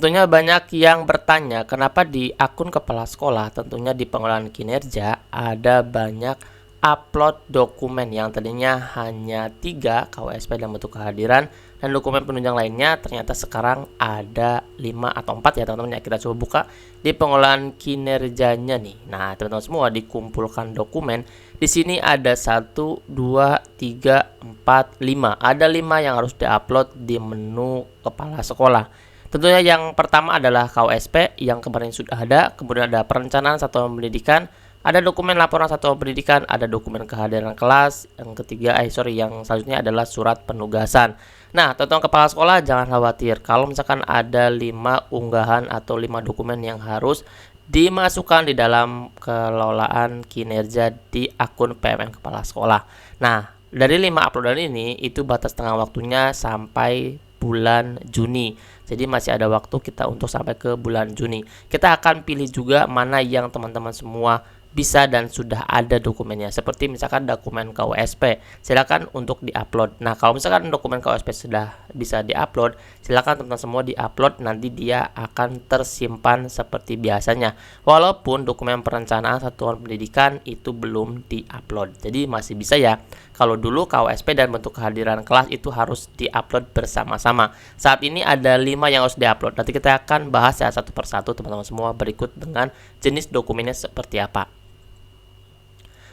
Tentunya banyak yang bertanya kenapa di akun kepala sekolah, tentunya di pengelolaan kinerja, ada banyak upload dokumen yang tadinya hanya 3 KWSP dalam bentuk kehadiran, dan dokumen penunjang lainnya ternyata sekarang ada 5 atau 4 ya teman-teman ya. Kita coba buka di pengelolaan kinerjanya nih. Nah teman-teman semua, dikumpulkan dokumen di sini ada 1, 2, 3, 4, 5. Ada 5 yang harus diupload di menu kepala sekolah. Tentunya yang pertama adalah KWSP yang kemarin sudah ada, kemudian ada perencanaan satuan pendidikan, ada dokumen laporan satuan pendidikan, ada dokumen kehadiran kelas, yang ketiga, yang selanjutnya adalah surat penugasan. Nah, teman-teman kepala sekolah jangan khawatir kalau misalkan ada 5 unggahan atau 5 dokumen yang harus dimasukkan di dalam kelolaan kinerja di akun PMN kepala sekolah. Nah, dari 5 uploadan ini itu batas tengah waktunya sampai bulan Juni. Jadi masih ada waktu kita untuk sampai ke bulan Juni. Kita akan pilih juga mana yang teman-teman semua bisa dan sudah ada dokumennya. Seperti misalkan dokumen KWSP, silakan untuk diupload. Nah, kalau misalkan dokumen KWSP sudah bisa diupload, silakan teman-teman semua diupload, nanti dia akan tersimpan seperti biasanya. Walaupun dokumen perencanaan satuan pendidikan itu belum diupload. Jadi masih bisa ya. Kalau dulu KWSP dan bentuk kehadiran kelas itu harus diupload bersama-sama. Saat ini ada 5 yang harus diupload. Nanti kita akan bahas ya satu persatu teman-teman semua berikut dengan jenis dokumennya seperti apa.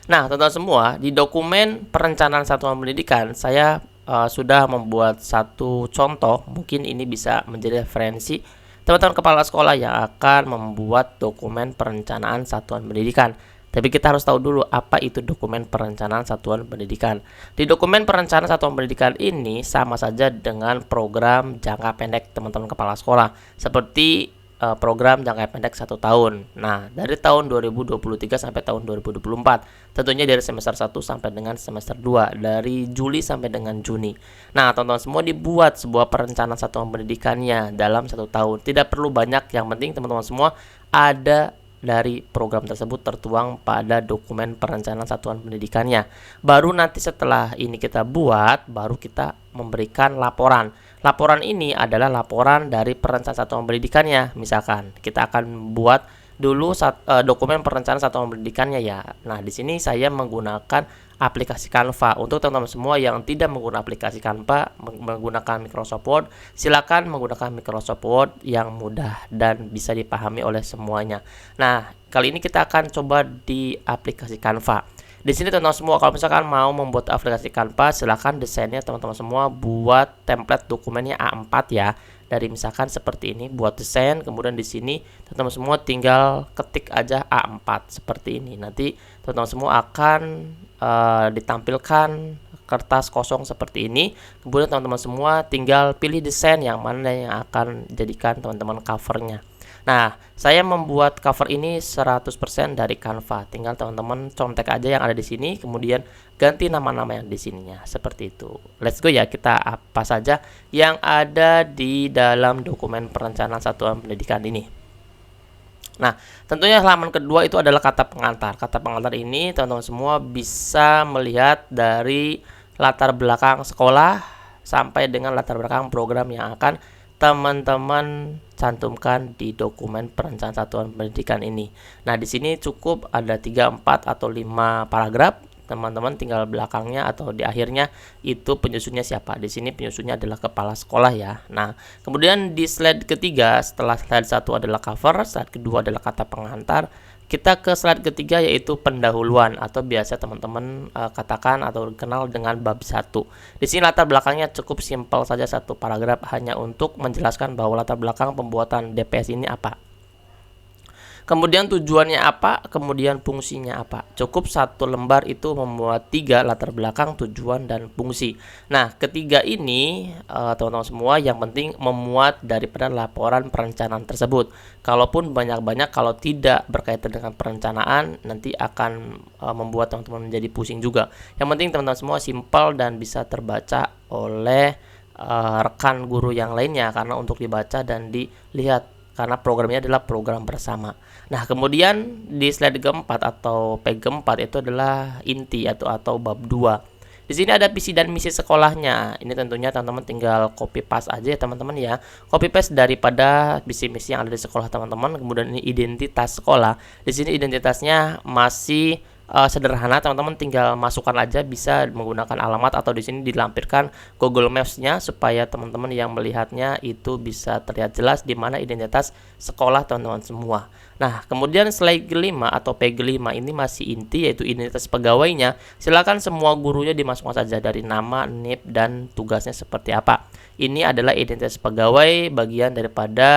Nah, teman-teman semua, di dokumen perencanaan satuan pendidikan saya sudah membuat satu contoh. Mungkin ini bisa menjadi referensi teman-teman kepala sekolah yang akan membuat dokumen perencanaan satuan pendidikan. Tapi kita harus tahu dulu apa itu dokumen perencanaan satuan pendidikan. Di dokumen perencanaan satuan pendidikan ini sama saja dengan program jangka pendek teman-teman kepala sekolah. Seperti program jangka pendek 1 tahun. Nah, dari tahun 2023 sampai tahun 2024. Tentunya dari semester 1 sampai dengan semester 2, dari Juli sampai dengan Juni. Nah, teman-teman semua dibuat sebuah perencanaan satuan pendidikannya dalam 1 tahun. Tidak perlu banyak, yang penting teman-teman semua ada dari program tersebut tertuang pada dokumen perencanaan satuan pendidikannya. Baru nanti setelah ini kita buat, baru kita memberikan laporan. Laporan ini adalah laporan dari perencanaan satuan pendidikannya. Misalkan kita akan buat dulu dokumen perencanaan satuan pendidikannya ya. Nah, di sini saya menggunakan aplikasi Canva. Untuk teman-teman semua yang tidak menggunakan aplikasi Canva, menggunakan Microsoft Word, silakan menggunakan Microsoft Word yang mudah dan bisa dipahami oleh semuanya. Nah, kali ini kita akan coba di aplikasi Canva. Di sini teman-teman semua, kalau misalkan mau membuat aplikasi Canva, silakan desainnya teman-teman semua buat template dokumennya A4 ya. Dari misalkan seperti ini, buat desain, kemudian di sini teman-teman semua tinggal ketik aja A4 seperti ini. Nanti teman-teman semua akan ditampilkan kertas kosong seperti ini. Kemudian teman-teman semua tinggal pilih desain yang mana yang akan jadikan teman-teman covernya. Nah, saya membuat cover ini 100% dari Canva. Tinggal teman-teman contek aja yang ada di sini, kemudian ganti nama-nama yang di sininya. Seperti itu. Let's go ya, kita apa saja yang ada di dalam dokumen perencanaan satuan pendidikan ini. Nah, tentunya halaman kedua itu adalah kata pengantar. Kata pengantar ini teman-teman semua bisa melihat dari latar belakang sekolah sampai dengan latar belakang program yang akan teman-teman cantumkan di dokumen perencanaan satuan pendidikan ini. Nah, di sini cukup ada 3, 4 atau 5 paragraf. Teman-teman tinggal belakangnya atau di akhirnya itu penyusunnya siapa. Di sini penyusunnya adalah kepala sekolah ya. Nah, kemudian di slide ketiga, setelah slide 1 adalah cover, slide kedua adalah kata pengantar. Kita ke slide ketiga yaitu pendahuluan atau biasa teman-teman katakan atau kenal dengan bab 1. Di sini latar belakangnya cukup simpel saja, satu paragraf hanya untuk menjelaskan bahwa latar belakang pembuatan DPS ini apa. Kemudian tujuannya apa, kemudian fungsinya apa. Cukup 1 lembar itu membuat 3 latar belakang, tujuan, dan fungsi. Nah, ketiga ini teman-teman semua yang penting memuat daripada laporan perencanaan tersebut. Kalaupun banyak-banyak, kalau tidak berkaitan dengan perencanaan, nanti akan membuat teman-teman menjadi pusing juga. Yang penting teman-teman semua simpel dan bisa terbaca oleh rekan guru yang lainnya, karena untuk dibaca dan dilihat karena programnya adalah program bersama. Nah, kemudian di slide keempat atau page keempat itu adalah inti atau bab 2. Di sini ada visi dan misi sekolahnya. Ini tentunya teman-teman tinggal copy paste aja ya teman-teman ya. Copy paste daripada visi misi yang ada di sekolah teman-teman. Kemudian ini identitas sekolah. Di sini identitasnya masih sederhana, teman-teman tinggal masukkan aja, bisa menggunakan alamat atau di sini dilampirkan Google Maps-nya supaya teman-teman yang melihatnya itu bisa terlihat jelas di mana identitas sekolah teman-teman semua. Nah, kemudian slide kelima atau P5 ini masih inti, yaitu identitas pegawainya. Silakan semua gurunya dimasukkan saja dari nama, NIP, dan tugasnya seperti apa. Ini adalah identitas pegawai, bagian daripada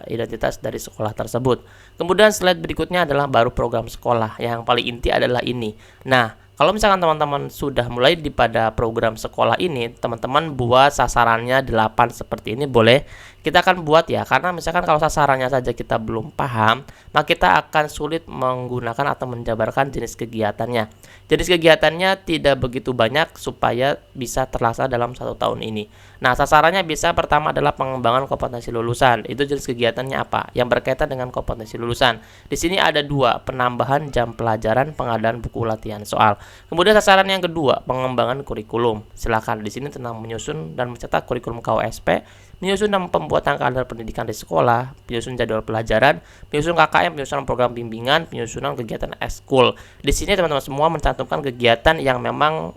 identitas dari sekolah tersebut. Kemudian slide berikutnya adalah baru program sekolah. Yang paling inti adalah ini. Nah, kalau misalkan teman-teman sudah mulai pada program sekolah ini, teman-teman buat sasarannya 8 seperti ini boleh. Kita akan buat ya, karena misalkan kalau sasarannya saja kita belum paham, maka kita akan sulit menggunakan atau menjabarkan jenis kegiatannya. Jenis kegiatannya tidak begitu banyak supaya bisa terlaksana dalam 1 tahun ini. Nah, sasarannya bisa pertama adalah pengembangan kompetensi lulusan. Itu jenis kegiatannya apa? Yang berkaitan dengan kompetensi lulusan. Di sini ada 2, penambahan jam pelajaran, pengadaan buku latihan soal. Kemudian sasaran yang kedua, pengembangan kurikulum. Silakan di sini tentang menyusun dan mencetak kurikulum KUSP, menyusun dan pembuatan kalender pendidikan di sekolah, menyusun jadwal pelajaran, menyusun KKM, menyusun program bimbingan, penyusunan kegiatan ekskul. Di sini teman-teman semua mencantumkan kegiatan yang memang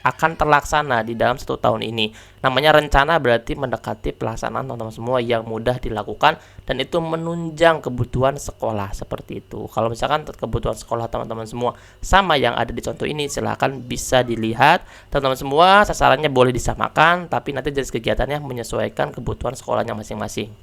akan terlaksana di dalam 1 tahun ini. Namanya rencana berarti mendekati pelaksanaan teman-teman semua yang mudah dilakukan dan itu menunjang kebutuhan sekolah seperti itu. Kalau misalkan kebutuhan sekolah teman-teman semua sama yang ada di contoh ini, silahkan bisa dilihat. Teman-teman semua sasarannya boleh disamakan, tapi nanti jenis kegiatannya menyesuaikan kebutuhan sekolahnya masing-masing.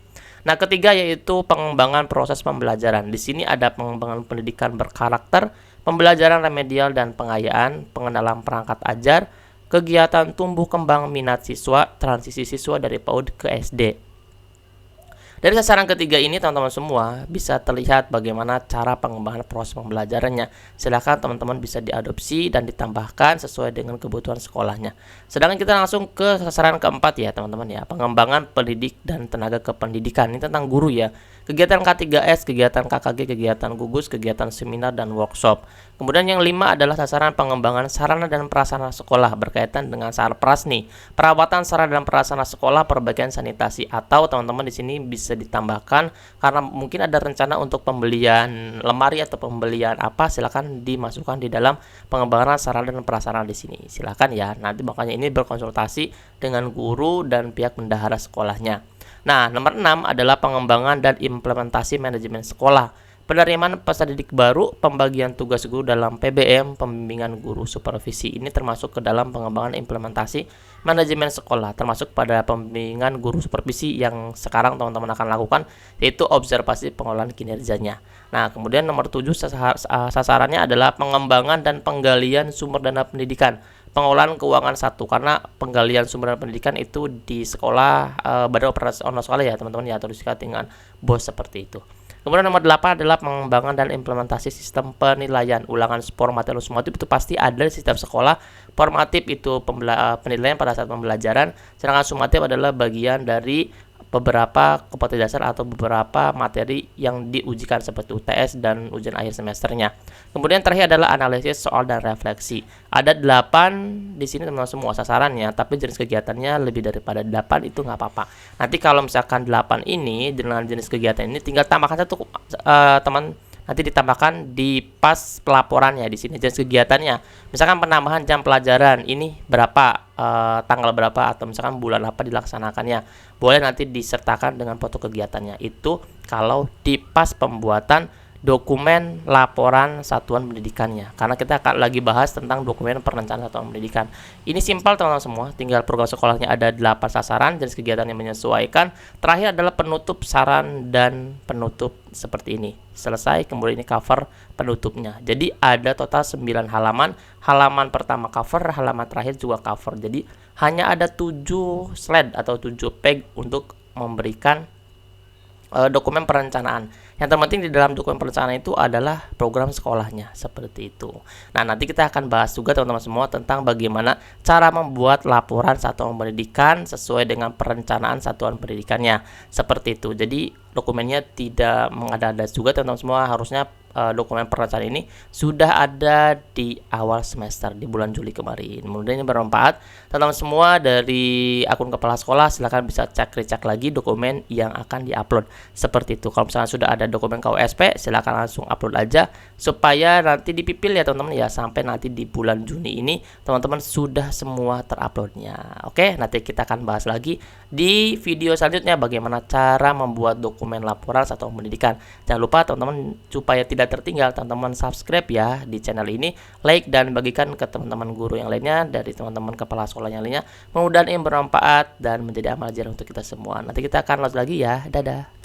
Nah, ketiga yaitu pengembangan proses pembelajaran. Di sini ada pengembangan pendidikan berkarakter, pembelajaran remedial dan pengayaan, pengenalan perangkat ajar, kegiatan tumbuh kembang minat siswa, transisi siswa dari PAUD ke SD. Dari sasaran ketiga ini teman-teman semua bisa terlihat bagaimana cara pengembangan proses pembelajarannya. Silakan teman-teman bisa diadopsi dan ditambahkan sesuai dengan kebutuhan sekolahnya. Sedangkan kita langsung ke sasaran keempat ya teman-teman ya, pengembangan pendidik dan tenaga kependidikan. Ini tentang guru ya. Kegiatan K3S, kegiatan KKG, kegiatan gugus, kegiatan seminar dan workshop. Kemudian yang 5 adalah sasaran pengembangan sarana dan prasarana sekolah berkaitan dengan sarpras nih. Perawatan sarana dan prasarana sekolah, perbaikan sanitasi, atau teman-teman di sini bisa ditambahkan karena mungkin ada rencana untuk pembelian lemari atau pembelian apa, silakan dimasukkan di dalam pengembangan sarana dan prasarana di sini. Silakan ya. Nanti makanya ini berkonsultasi dengan guru dan pihak bendahara sekolahnya. Nah, nomor 6 adalah pengembangan dan implementasi manajemen sekolah, penerimaan peserta didik baru, pembagian tugas guru dalam PBM, pembimbingan guru supervisi. Ini termasuk ke dalam pengembangan implementasi manajemen sekolah, termasuk pada pembimbingan guru supervisi yang sekarang teman-teman akan lakukan, yaitu observasi pengelolaan kinerjanya. Nah, kemudian nomor 7 sasarannya adalah pengembangan dan penggalian sumber dana pendidikan, pengelolaan keuangan 1, karena penggalian sumber dana pendidikan itu di sekolah badan operasional sekolah ya teman-teman ya, atau disingkat dengan BOS seperti itu. Kemudian nomor 8 adalah pengembangan dan implementasi sistem penilaian. Ulangan formatif dan sumatif itu pasti ada di sistem sekolah. Formatif itu penilaian pada saat pembelajaran, sedangkan sumatif adalah bagian dari beberapa kompetensi dasar atau beberapa materi yang diujikan seperti UTS dan ujian akhir semesternya. Kemudian terakhir adalah analisis soal dan refleksi. Ada 8 di sini teman-teman semua sasarannya, tapi jenis kegiatannya lebih daripada 8 itu nggak apa-apa. Nanti kalau misalkan 8 ini dengan jenis kegiatan ini tinggal tambahkan satu teman, nanti ditambahkan di pas pelaporannya di sini jenis kegiatannya. Misalkan penambahan jam pelajaran ini berapa, tanggal berapa, atau misalkan bulan apa dilaksanakannya. Boleh nanti disertakan dengan foto kegiatannya. Itu kalau di pas pembuatan dokumen laporan satuan pendidikannya, karena kita akan lagi bahas tentang dokumen perencanaan satuan pendidikan. Ini simpel teman-teman semua, tinggal program sekolahnya ada 8 sasaran, jenis kegiatan yang menyesuaikan. Terakhir adalah penutup saran dan penutup seperti ini. Selesai, kemudian ini cover penutupnya. Jadi ada total 9 halaman. Halaman pertama cover, halaman terakhir juga cover. Jadi hanya ada 7 slide atau 7 page untuk memberikan dokumen perencanaan. Yang terpenting di dalam dokumen perencanaan itu adalah program sekolahnya, seperti itu. Nah, nanti kita akan bahas juga teman-teman semua tentang bagaimana cara membuat laporan satuan pendidikan sesuai dengan perencanaan satuan pendidikannya, seperti itu. Jadi dokumennya tidak mengada-ada juga teman-teman semua, harusnya dokumen perencanaan ini sudah ada di awal semester di bulan Juli kemarin. Mudah-mudahan ini bermanfaat. Teman-teman semua dari akun kepala sekolah silahkan bisa cek lagi dokumen yang akan diupload. Seperti itu. Kalau misalnya sudah ada dokumen KUSP, silahkan langsung upload aja supaya nanti dipipil ya teman-teman ya, sampai nanti di bulan Juni ini teman-teman sudah semua teruploadnya. Oke, nanti kita akan bahas lagi di video selanjutnya bagaimana cara membuat dokumen laporan atau pendidikan. Jangan lupa teman-teman, supaya tidak tertinggal, teman-teman subscribe ya di channel ini, like dan bagikan ke teman-teman guru yang lainnya, dari teman-teman kepala sekolah yang lainnya. Mudah-mudahan ini bermanfaat dan menjadi amal ajaran untuk kita semua. Nanti kita akan lanjut lagi ya. Dadah.